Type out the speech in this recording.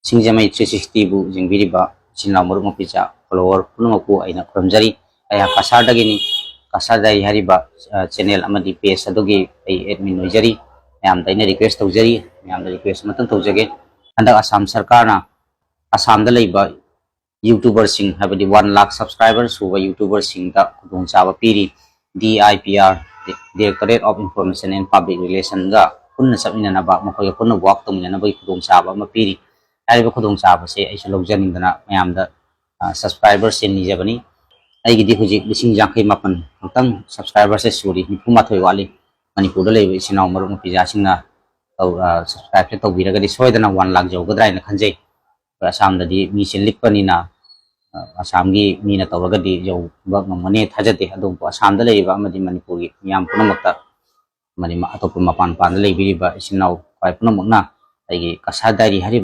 Singjamai 360 bu jingbiriba sinna murung pija follower punumaku aina khurumjari aya kasardagini kasardai hariba channel amadi page adogi ai admin oijari yam daina request tawjari yam da request matan tawjage anda Assam sarkar na Assam da leiba YouTuber sing habadi 1 lakh subscribers suba YouTuber sing da khudong chaba piri DIPR Directorate of Information and Public Relations ga punna sabina na ba makoy punna work tong na ba khudong chaba ma piri ai ba khudong chaba se ai logjaning dana mayam da subscribers sen ni jabani ai gidi hujik bising jangkai mapan tang subscribers se suri puma thoi wali manipur da leiba isinaw marum pija singna subscribe se tawbiraga di soidana 1 lakh jawgadra ina khanjai Assam da di mi sen likpani na Assam gi mi na tawraga di jaw ba ngmane thajate adum ko Assam da leiba amadi manipur gi miyam punamakta mani ma atop mapan pan da leibiri ba isinaw pai punamakna ai gi kasadari hari